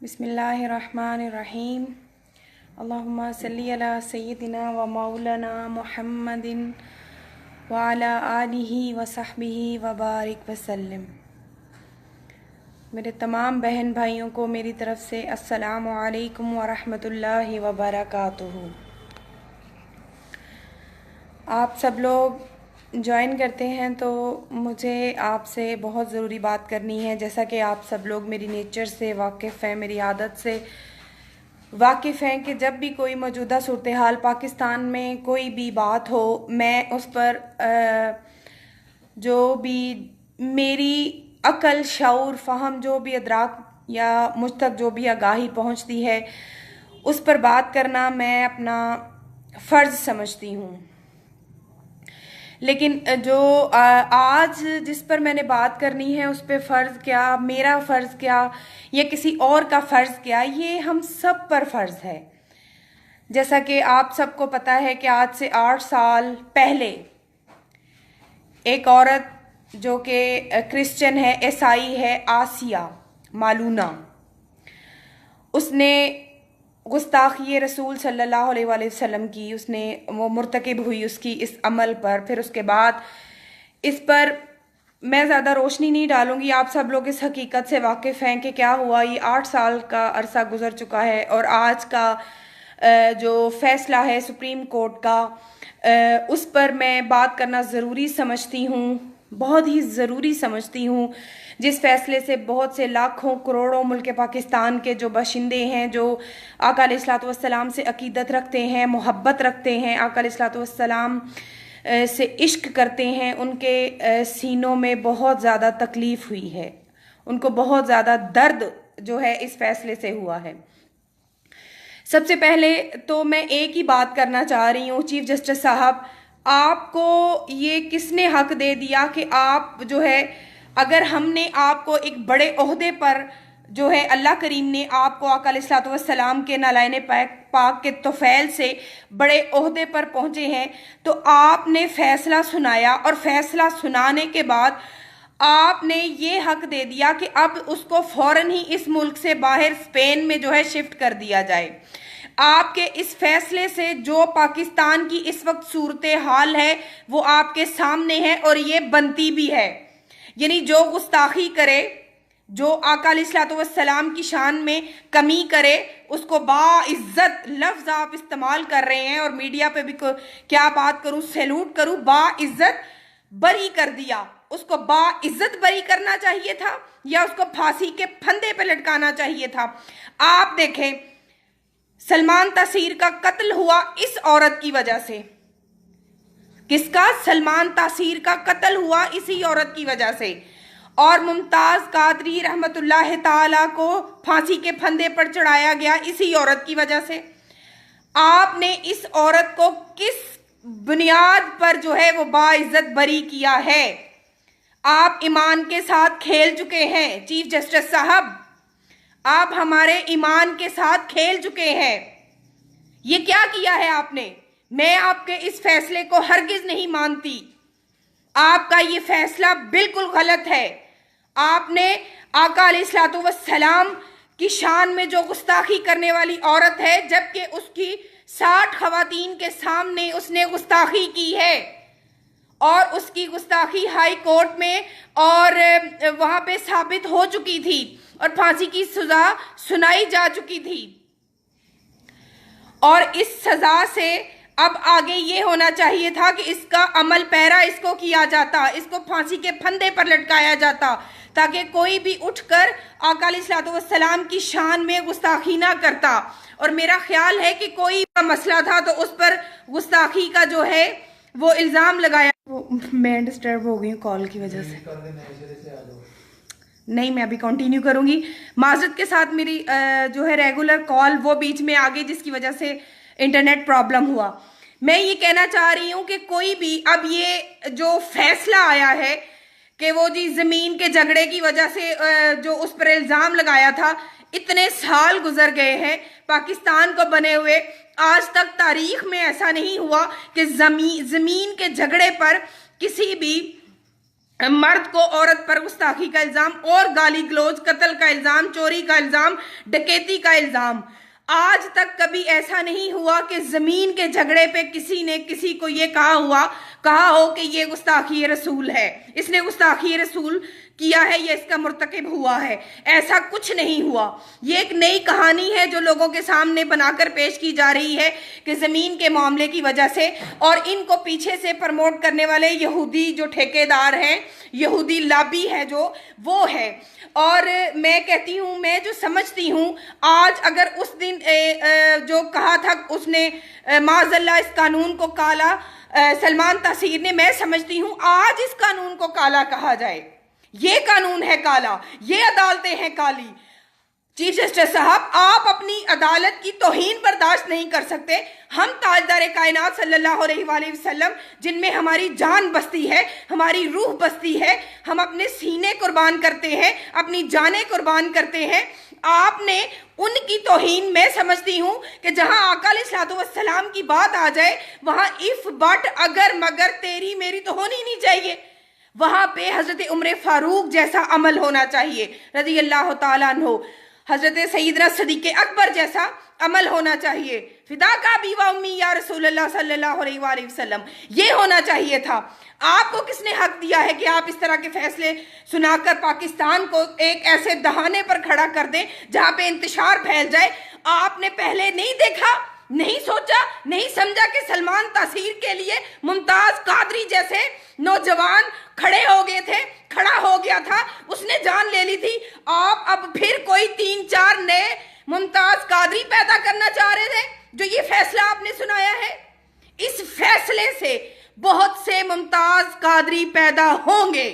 بسم اللہ الرحمن الرحیم اللہم صلی علی سیدنا و مولانا محمد وعلی آلہ و صحبہ وبارک وسلم۔ میرے تمام بہن بھائیوں کو میری طرف سے السلام علیکم ورحمۃ اللہ وبرکاتہ۔ آپ سب لوگ جوائن کرتے ہیں تو مجھے آپ سے بہت ضروری بات کرنی ہے، جیسا کہ آپ سب لوگ میری نیچر سے واقف ہیں، میری عادت سے واقف ہیں کہ جب بھی کوئی موجودہ صورتحال پاکستان میں کوئی بھی بات ہو، میں اس پر جو بھی میری عقل، شعور، فہم، جو بھی ادراک یا مجھ تک جو بھی آگاہی پہنچتی ہے اس پر بات کرنا میں اپنا فرض سمجھتی ہوں۔ لیکن جو آج جس پر میں نے بات کرنی ہے اس پہ فرض کیا، میرا فرض کیا یا کسی اور کا فرض کیا، یہ ہم سب پر فرض ہے۔ جیسا کہ آپ سب کو پتہ ہے کہ آج سے 8 سال پہلے ایک عورت جو کہ کرسچن ہے، عیسائی ہے، آسیہ مالونہ، اس نے گستاخی رسول صلی اللہ علیہ وآلہ وسلم کی، وہ مرتکب ہوئی اس کی اس عمل پر۔ پھر اس کے بعد اس پر میں زیادہ روشنی نہیں ڈالوں گی، آپ سب لوگ اس حقیقت سے واقف ہیں کہ کیا ہوا۔ یہ 8 سال کا عرصہ گزر چکا ہے اور آج کا جو فیصلہ ہے سپریم کورٹ کا، اس پر میں بات کرنا ضروری سمجھتی ہوں، بہت ہی ضروری سمجھتی ہوں، جس فیصلے سے بہت سے لاکھوں کروڑوں ملک پاکستان کے جو باشندے ہیں، جو آقا علیہ الصلوۃ والسلام سے عقیدت رکھتے ہیں، محبت رکھتے ہیں، آقا علیہ الصلوۃ والسلام سے عشق کرتے ہیں، ان کے سینوں میں بہت زیادہ تکلیف ہوئی ہے، ان کو بہت زیادہ درد جو ہے اس فیصلے سے ہوا ہے۔ سب سے پہلے تو میں ایک ہی بات کرنا چاہ رہی ہوں، چیف جسٹس صاحب، آپ کو یہ کس نے حق دے دیا کہ آپ جو ہے، اگر ہم نے آپ کو ایک بڑے عہدے پر جو ہے اللہ کریم نے آپ کو آقا علیہ الصلوۃ والسلام کے نالائن پاک کے طفیل سے بڑے عہدے پر پہنچے ہیں، تو آپ نے فیصلہ سنایا اور فیصلہ سنانے کے بعد آپ نے یہ حق دے دیا کہ اب اس کو فوراً ہی اس ملک سے باہر اسپین میں جو ہے شفٹ کر دیا جائے۔ آپ کے اس فیصلے سے جو پاکستان کی اس وقت صورتحال ہے وہ آپ کے سامنے ہے اور یہ بنتی بھی ہے، یعنی جو گستاخی کرے، جو آقا علیہ الصلوۃ والسلام کی شان میں کمی کرے، اس کو باعزت لفظ آپ استعمال کر رہے ہیں، اور میڈیا پہ بھی کیا بات کروں، سیلوٹ کروں، باعزت بری کر دیا۔ اس کو باعزت بری کرنا چاہیے تھا یا اس کو پھانسی کے پھندے پہ لٹکانا چاہیے تھا؟ آپ دیکھیں، سلمان تاثیر کا قتل ہوا اس عورت کی وجہ سے۔ کس کا؟ سلمان تاثیر کا قتل ہوا اسی عورت کی وجہ سے، اور ممتاز قادری رحمت اللہ تعالی کو پھانسی کے پھندے پر چڑھایا گیا اسی عورت کی وجہ سے۔ آپ نے اس عورت کو کس بنیاد پر جو ہے وہ باعزت بری کیا ہے؟ آپ ایمان کے ساتھ کھیل چکے ہیں چیف جسٹس صاحب، آپ ہمارے ایمان کے ساتھ کھیل چکے ہیں۔ یہ کیا کیا ہے آپ نے؟ میں آپ کے اس فیصلے کو ہرگز نہیں مانتی، آپ کا یہ فیصلہ بالکل غلط ہے۔ آپ نے آقا علیہ الصلوۃ والسلام کی شان میں جو گستاخی کرنے والی عورت ہے، جبکہ اس کی 60 خواتین کے سامنے اس نے گستاخی کی ہے، اور اس کی گستاخی ہائی کورٹ میں اور وہاں پہ ثابت ہو چکی تھی اور پھانسی کی سزا سنائی جا چکی تھی، اور اس سزا سے اب آگے یہ ہونا چاہیے تھا کہ اس کا عمل پیرا اس کو کیا جاتا، اس کو پھانسی کے پھندے پر لٹکایا جاتا، تاکہ کوئی بھی اٹھ کر آقا علیہ الصلوۃ والسلام کی شان میں گستاخی نہ کرتا۔ اور میرا خیال ہے کہ کوئی مسئلہ تھا تو اس پر گستاخی کا جو ہے وہ الزام لگایا۔ میں ڈسٹرب ہو گئی ہوں کال کی وجہ سے، نہیں میں ابھی کنٹینیو کروں گی۔ معذرت کے ساتھ میری جو ہے ریگولر کال وہ بیچ میں آگئی جس کی وجہ سے انٹرنیٹ پرابلم ہوا۔ میں یہ کہنا چاہ رہی ہوں کہ کوئی بھی اب یہ جو فیصلہ آیا ہے کہ وہ جی زمین کے جھگڑے کی وجہ سے جو اس پر الزام لگایا تھا، اتنے سال گزر گئے ہیں پاکستان کو بنے ہوئے، آج تک تاریخ میں ایسا نہیں ہوا کہ زمین کے جھگڑے پر کسی بھی मर्द को औरत पर गुस्ताखी का इल्जाम और गाली गलौज, कत्ल का इल्जाम, चोरी का इल्जाम, डकैती का इल्जाम। आज तक कभी ऐसा नहीं हुआ कि जमीन के झगड़े पे किसी ने किसी को ये कहा हो कि ये गुस्ताखी रसूल है, इसने गुस्ताखी रसूल किया है, ये इसका मुर्तकिब हुआ है। ऐसा कुछ नहीं हुआ। ये एक नई कहानी है जो लोगों के सामने बनाकर पेश की जा रही है कि ज़मीन के मामले की वजह से, और इनको पीछे से प्रमोट करने वाले यहूदी जो ठेकेदार हैं, यहूदी लॉबी है जो, वो है। और मैं कहती हूँ, मैं जो समझती हूँ, आज अगर उस दिन जो कहा था उसने माज़अल्लाह इस कानून को काला, सलमान तासीर ने, मैं समझती हूँ आज इस कानून को काला कहा जाए। ये कानून है काला, ये अदालतें हैं काली। चीफ जस्टिस साहब, आप अपनी अदालत की तौहीन बर्दाश्त नहीं कर सकते। हम ताजदार कायनात सल्लल्लाहु अलैहि वसल्लम, जिनमें हमारी जान बसती है, हमारी रूह बसती है, हम अपने सीने कुर्बान करते हैं, अपनी जानें कुर्बान करते हैं। आपने उनकी तौहीन, मैं समझती हूँ कि जहां आका अलैहिस्सलातु वस्सलाम की बात आ जाए, वहां इफ बट अगर मगर तेरी मेरी तो होनी नहीं चाहिए। वहां पे हजरत उमर फारूक जैसा अमल होना चाहिए रज़ी अल्लाह ताला अन्हु, हजरत सईदना सदीक़ अकबर जैसा अमल होना चाहिए। फिदा का बीवा उम्मी या रसूलुल्लाह सल्लल्लाहु अलैहि वसल्लम, ये होना चाहिए था। आपको किसने हक दिया है कि आप इस तरह के फैसले सुनाकर पाकिस्तान को एक ऐसे दहाने पर खड़ा कर दें जहां पे इंतशार फैल जाए? आपने पहले नहीं देखा, नहीं सोचा, नहीं समझा कि सलमान तासीर के लिए मुमताज कादरी जैसे नौजवान खड़े हो गए थे, खड़ा हो गया था, उसने जान ले ली थी। आप अब फिर कोई 3-4 नए मुमताज कादरी पैदा करना चाह रहे थे जो ये फैसला आपने सुनाया है। इस फैसले से बहुत से मुमताज कादरी पैदा होंगे।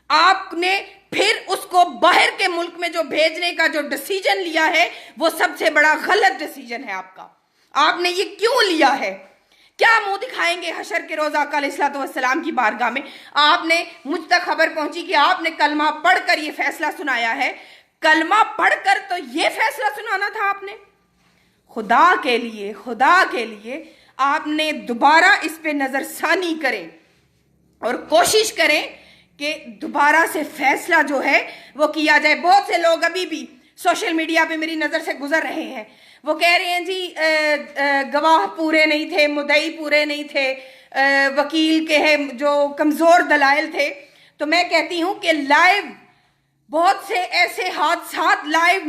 आपने फिर उसको बाहर के मुल्क में जो भेजने का जो डिसीजन लिया है, वो सबसे बड़ा गलत डिसीजन है आपका। आपने ये क्यों लिया है? क्या मुंह दिखाएंगे हशर के रोज आका अलैहिस्सलातु वस्सलाम की बारगाह में? आपने, मुझ तक खबर पहुंची कि आपने कलमा पढ़कर ये फैसला सुनाया है। कलमा पढ़कर तो ये फैसला सुनाना था आपने। खुदा के लिए आपने दोबारा इस पे नजरसानी करें और कोशिश करें कि दोबारा से फैसला जो है वो किया जाए। बहुत से लोग अभी भी सोशल मीडिया पे मेरी नज़र से गुजर रहे हैं, वो कह रहे हैं जी गवाह पूरे नहीं थे, मुद्दई पूरे नहीं थे, वकील के हैं जो कमज़ोर दलाइल थे। तो मैं कहती हूँ कि लाइव बहुत से ऐसे हादसात लाइव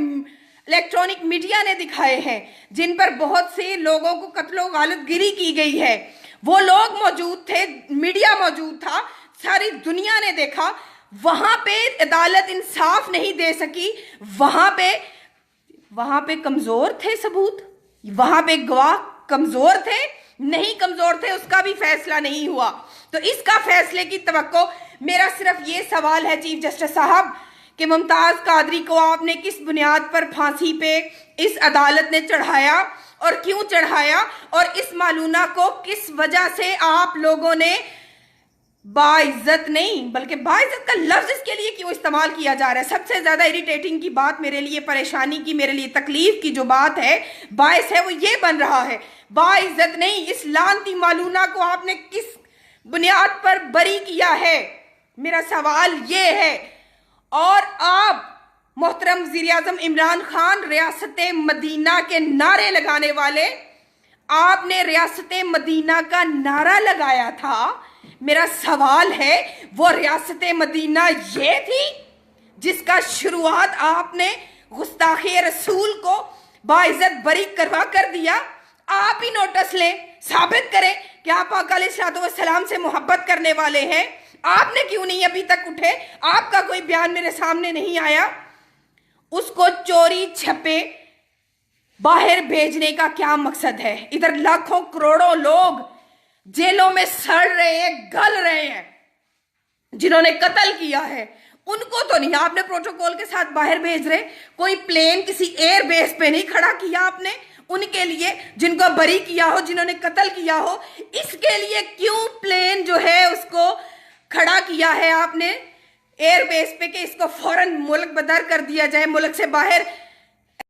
इलेक्ट्रॉनिक मीडिया ने दिखाए हैं जिन पर बहुत से लोगों को कत्लो गालतगिरी की गई है। वो लोग मौजूद थे, मीडिया मौजूद था, सारी दुनिया ने देखा। वहां पे अदालत इंसाफ नहीं दे सकी। वहां पे कमजोर थे सबूत, वहां पे गवाह कमजोर थे, नहीं कमजोर थे, उसका भी फैसला नहीं हुआ। तो इसका फैसले की तवक्को, मेरा सिर्फ ये सवाल है चीफ जस्टिस साहब कि मुमताज कादरी को आपने किस बुनियाद पर फांसी पे इस अदालत ने चढ़ाया और क्यों चढ़ाया, और इस मालूना को किस वजह से आप लोगों ने बाइज्जत नहीं बल्कि बाइज्जत का लफ्ज इसके लिए क्यों इस्तेमाल किया जा रहा है? सबसे ज्यादा इरिटेटिंग की बात, मेरे लिए परेशानी की, मेरे लिए तकलीफ की जो बात है, बायस है, वो ये बन रहा है बाइज्जत नहीं। इस लानती मालूना को आपने किस बुनियाद पर बरी किया है? मेरा सवाल ये है। और आप मोहतरम वज़ीर-ए-आज़म इमरान खान, रियासत मदीना के नारे लगाने वाले, आपने रियासत मदीना का नारा लगाया था। मेरा सवाल है, वो रियासत मदीना ये थी जिसका शुरुआत आपने गुस्ताखे रसूल को बाइज्जत बरी करवा कर दिया? आप ही नोटिस लें, साबित करें कि आप आका अलैहिस्सलातु वस्सलाम से मोहब्बत करने वाले हैं। आपने क्यों नहीं अभी तक उठे? आपका कोई बयान मेरे सामने नहीं आया। उसको चोरी छपे बाहर भेजने का क्या मकसद है? इधर लाखों करोड़ों लोग जेलों में सड़ रहे हैं, गल रहे हैं, जिन्होंने कत्ल किया है, उनको तो नहीं आपने प्रोटोकॉल के साथ बाहर भेज रहे। कोई प्लेन किसी एयर बेस पे नहीं खड़ा किया आपने उनके लिए, जिनको बरी किया हो, जिन्होंने कत्ल किया हो। इसके लिए क्यों प्लेन जो है उसको खड़ा किया है आपने एयर बेस पे कि इसको फौरन मुल्क बदर कर दिया जाए, मुल्क से बाहर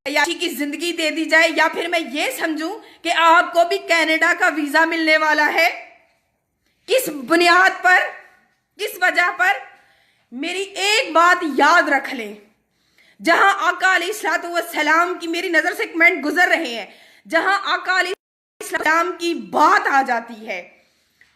या की जिंदगी दे दी जाए? या फिर मैं ये समझूं कि आपको भी कनाडा का वीजा मिलने वाला है? किस बुनियाद पर किस वजह पर? मेरी एक बात याद रख लें, जहां आका अलैहिस्सलातु वस्सलाम की, मेरी नजर से कमेंट गुजर रहे हैं, जहां आका अलैहिस्सलाम की बात आ जाती है,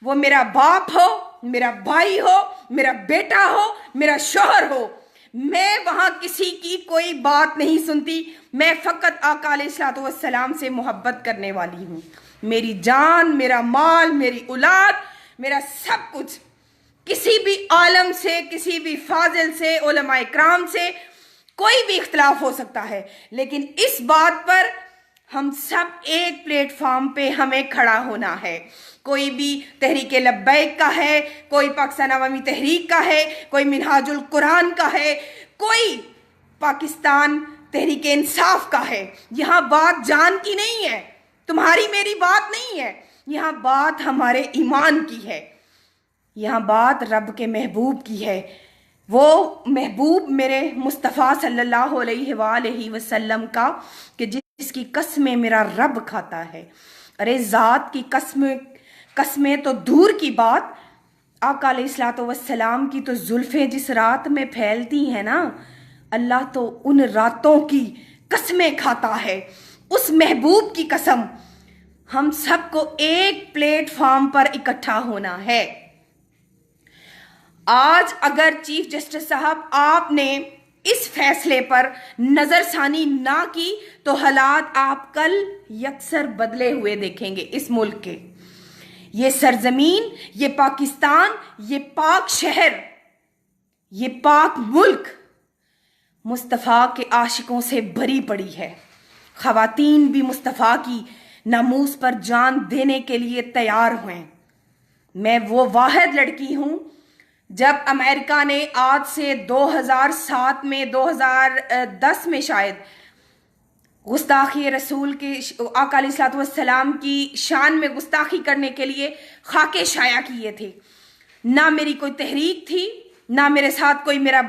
वो मेरा बाप हो, मेरा भाई हो, मेरा बेटा हो, मेरा शौहर हो, मैं वहां किसी की कोई बात नहीं सुनती। मैं फकत आका अलैहिस्सलातु वस्सलाम से मोहब्बत करने वाली हूं। मेरी जान, मेरा माल, मेरी औलाद, मेरा सब कुछ, किसी भी आलम से, किसी भी फाजिल से, उलमाए इकराम से कोई भी इख्तिलाफ हो सकता है, लेकिन इस बात पर हम सब एक प्लेटफॉर्म पे हमें खड़ा होना है। कोई भी तहरीक लब्बैक का है, कोई पाकिस्तान अवामी तहरीक का है, कोई मिनहाजुल कुरान का है, कोई पाकिस्तान तहरीक इंसाफ का है। यहाँ बात जान की नहीं है, तुम्हारी मेरी बात नहीं है, यहाँ बात हमारे ईमान की है, यहाँ बात रब के महबूब की है। वो महबूब मेरे मुस्तफ़ा सल्लल्लाहु अलैहि वसल्लम का, कि जिसकी कसमें मेरा रब खाता है। अरे ज़ात की कसमें तो दूर की बात, आका अलैहिस्सलातु वस्सलाम की तो जुल्फ़ें जिस रात में फैलती हैं ना, अल्लाह तो उन रातों की कसमें खाता है। उस महबूब की कसम, हम सबको एक प्लेटफॉर्म पर इकट्ठा होना है। आज अगर चीफ जस्टिस साहब आपने इस फैसले पर नजरसानी ना की, तो हालात आप कल यकसर बदले हुए देखेंगे। इस मुल्क के, ये सरजमीन, ये पाकिस्तान, ये पाक शहर, ये पाक मुल्क मुस्तफ़ा के आशिकों से भरी पड़ी है। ख़वातीन भी मुस्तफ़ा की नामूस पर जान देने के लिए तैयार हुए। मैं वो वाहिद लड़की हूं, जब अमेरिका ने आज से 2007 में, 2010 में शायद, गुस्ताखी रसूल के, आका अलैहिस्सलातु वस्सलाम की शान में गुस्ताखी करने के लिए खाके शाया किए थे। ना मेरी कोई तहरीक थी, ना मेरे साथ कोई मेरा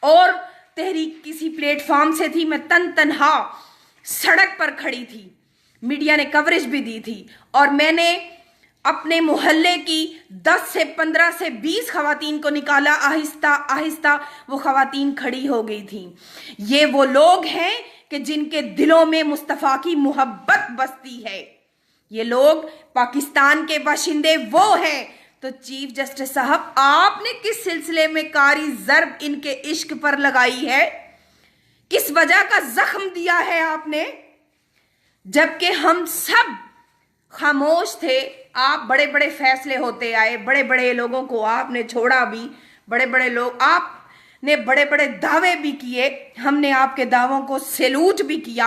और तहरीक किसी प्लेटफॉर्म से थी। मैं तनहा सड़क पर खड़ी थी, मीडिया ने कवरेज भी दी थी, और मैंने अपने मोहल्ले की 10 से 15 से 20 खवातीन को निकाला। आहिस्ता आहिस्ता वो खवातीन खड़ी हो गई थी। ये वो लोग हैं कि जिनके दिलों में मुस्तफ़ा की मोहब्बत बसती है। ये लोग पाकिस्तान के बाशिंदे वो हैं। तो चीफ जस्टिस साहब, आपने किस सिलसिले में कारी ज़र्ब इनके इश्क पर लगाई है? किस वजह का जख्म दिया है आपने? जबकि हम सब खामोश थे। आप बड़े बड़े फैसले होते आए, बड़े बड़े लोगों को आपने छोड़ा भी, बड़े बड़े लोग, आपने बड़े बड़े दावे भी किए, हमने आपके दावों को सैल्यूट भी किया,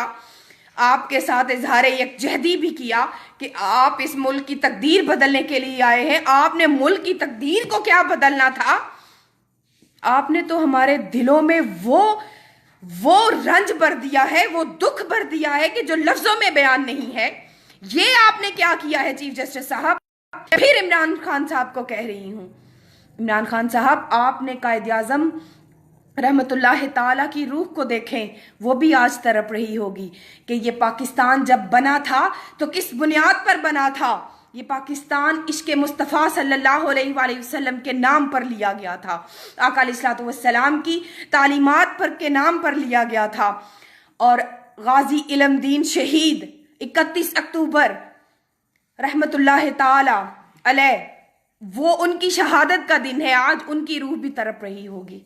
आपके साथ इजहार यकजहती भी किया कि आप इस मुल्क की तकदीर बदलने के लिए आए हैं। आपने मुल्क की तकदीर को क्या बदलना था? आपने तो हमारे दिलों में वो रंज भर दिया है, वो दुख भर दिया है कि जो लफ्जों में बयान नहीं है। ये आपने क्या किया है चीफ जस्टिस साहब? फिर इमरान खान साहब को कह रही हूं, इमरान खान साहब, आपने कायद आज़म रहमतुल्लाह ताला की रूह को देखें, वो भी आज तड़प रही होगी कि ये पाकिस्तान जब बना था तो किस बुनियाद पर बना था। ये पाकिस्तान इश्क़ मुस्तफ़ा सल्लल्लाहु अलैहि वसल्लम के नाम पर लिया गया था, आका अलैहिस्सलातु वस्सलाम की तालीमात पर के नाम पर लिया गया था। और गाजी इल्मदीन शहीद 31 अक्टूबर रहमतुल्लाह ताला अलैह, वो उनकी शहादत का दिन है। आज उनकी रूह भी तड़प रही होगी।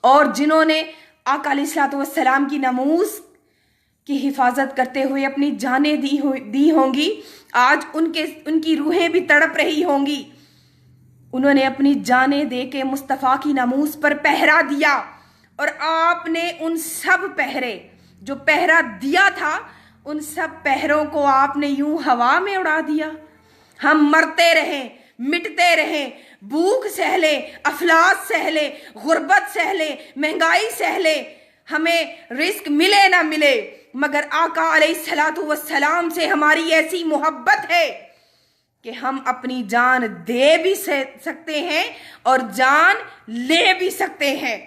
और जिन्होंने आका अलैहिस्सलातु वस्सलाम की नमूस की हिफाजत करते हुए अपनी जानें दी होंगी, आज उनकी रूहें भी तड़प रही होंगी। उन्होंने अपनी जानें दे के मुस्तफ़ा की नमूस पर पहरा दिया, और आपने उन सब पहरे जो पहरा दिया था, उन सब पहरों को आपने यूं हवा में उड़ा दिया। हम मरते रहें, मिटते रहें, भूख सहले, अफलास सहले, गुर्बत सहले, महंगाई सहले, हमें रिस्क मिले ना मिले, मगर आका अलैहिस्सलातु वस्सलाम से हमारी ऐसी मोहब्बत है कि हम अपनी जान दे भी सकते हैं और जान ले भी सकते हैं।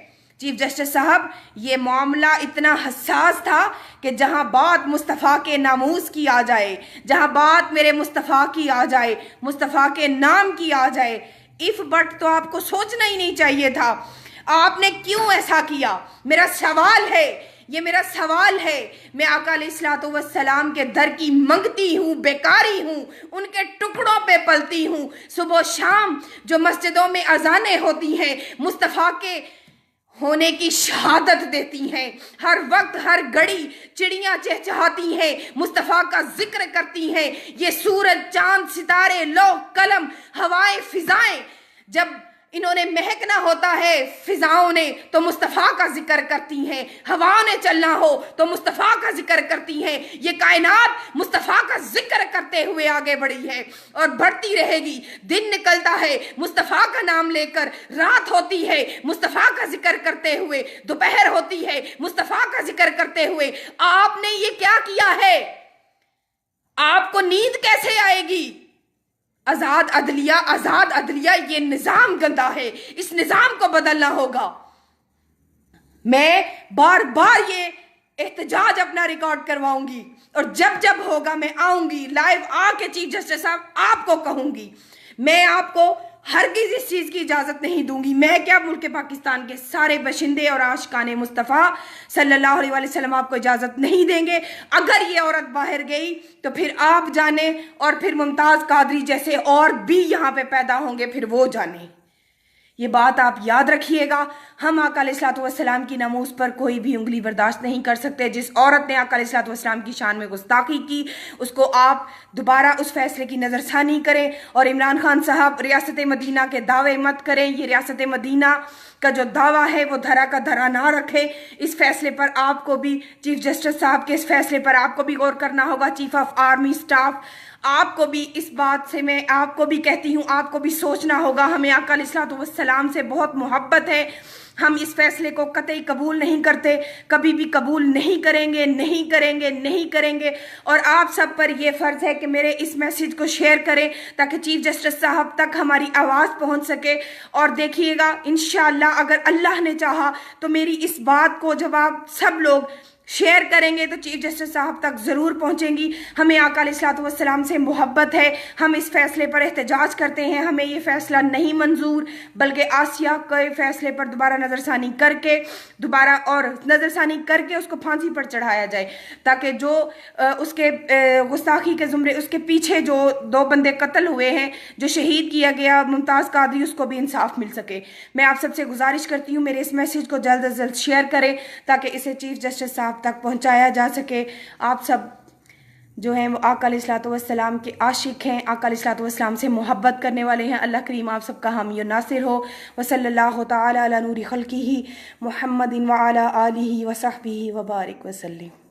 चीफ जस्टिस साहब, ये मामला इतना हसास था कि जहां बात मुस्तफ़ा के नामूस की आ जाए, जहां बात मेरे मुस्तफ़ा की आ जाए, मुस्तफ़ा के नाम की आ जाए, इफ बट तो आपको सोचना ही नहीं चाहिए था। आपने क्यों ऐसा किया? मेरा सवाल है, ये मेरा सवाल है। मैं आका अलैहिस्सलातु वस्सलाम के दर की मंगती हूँ, बेकारी हूँ, उनके टुकड़ों पे पलती हूँ। सुबह शाम जो मस्जिदों में अजानें होती हैं, मुस्तफ़ा के होने की शहादत देती हैं। हर वक्त हर घड़ी चिड़ियां चहचहाती हैं, मुस्तफ़ा का जिक्र करती हैं। ये सूरज, चांद, सितारे, लौह कलम, हवाएं, फिजाएं, जब इन्होंने महकना होता है फिजाओं ने तो मुस्तफ़ा का जिक्र करती हैं। हवाओं ने चलना हो तो मुस्तफ़ा का जिक्र करती हैं। ये कायनात मुस्तफ़ा का जिक्र करते हुए आगे बढ़ी है और बढ़ती रहेगी। दिन निकलता है मुस्तफ़ा का नाम लेकर, रात होती है मुस्तफ़ा का जिक्र करते हुए, दोपहर होती है मुस्तफ़ा का जिक्र करते हुए। आपने ये क्या किया है? आपको नींद कैसे आएगी? आजाद अदलिया ये निजाम गंदा है, इस निजाम को बदलना होगा। मैं बार बार ये एहतजाज अपना रिकॉर्ड करवाऊंगी और जब जब होगा मैं आऊंगी लाइव आके चीफ जस्टिस साहब आपको कहूंगी। मैं आपको हरगिज इस चीज की इजाजत नहीं दूंगी। मैं क्या, मुल्क पाकिस्तान के सारे बशिंदे और आशिकाने मुस्तफ़ा सल्लल्लाहु अलैहि वसल्लम आपको इजाजत नहीं देंगे। अगर ये औरत बाहर गई तो फिर आप जाने और फिर मुमताज कादरी जैसे और भी यहाँ पे पैदा होंगे, फिर वो जाने। ये बात आप याद रखिएगा। हम आका अलैहिस्सलातु वस्सलाम की नमूस पर कोई भी उंगली बर्दाश्त नहीं कर सकते। जिस औरत ने आका अलैहिस्सलातु वस्सलाम की शान में गुस्ताखी की, उसको आप दोबारा उस फैसले की नज़रसानी करें। और इमरान खान साहब रियासत मदीना के दावे मत करें। ये रियासत मदीना का जो दावा है वो धरा का धरा ना रखे। इस फैसले पर आपको भी, चीफ जस्टिस साहब के इस फैसले पर आपको भी गौर करना होगा। चीफ ऑफ आर्मी स्टाफ, आपको भी इस बात से मैं आपको भी कहती हूँ, आपको भी सोचना होगा। हमें आका अलैहिस्सलातु वस्सलाम से बहुत मोहब्बत है। हम इस फैसले को कतई कबूल नहीं करते, कभी भी कबूल नहीं करेंगे, नहीं करेंगे, नहीं करेंगे। और आप सब पर यह फ़र्ज़ है कि मेरे इस मैसेज को शेयर करें ताकि चीफ जस्टिस साहब तक हमारी आवाज़ पहुंच सके। और देखिएगा इंशाअल्लाह अगर अल्लाह ने चाहा तो मेरी इस बात को जब आप सब लोग शेयर करेंगे तो चीफ जस्टिस साहब तक ज़रूर पहुंचेंगी। हमें आका अलैहिस्सलातु वस्सलाम से मोहब्बत है। हम इस फैसले पर एहतजाज करते हैं। हमें ये फ़ैसला नहीं मंजूर, बल्कि आसिया के फ़ैसले पर दोबारा नज़रसानी करके उसको फांसी पर चढ़ाया जाए ताकि जो उसके गुस्ताखी के ज़ुमरे, उसके पीछे जो 2 बंदे कत्ल हुए हैं, जो शहीद किया गया मुमताज़ कादरी, उसको भी इंसाफ मिल सके। मैं आप सबसे गुजारिश करती हूँ मेरे इस मैसेज को जल्द अज जल्द शेयर करें ताकि इसे चीफ जस्टिस साहब तक पहुंचाया जा सके। आप सब जो हैं वो आका अलैहिस्सलातु वस्सलाम के आशिक हैं, आका अलैहिस्सलातु वस्सलाम से मोहब्बत करने वाले हैं। अल्लाह करीम आप सबका हामी और नासिर हो। वसल्लल्लाहु तआला अला नूरि खल्किही मुहम्मदिन व अला आलिही व सहबिही व बारिक वसल्लम।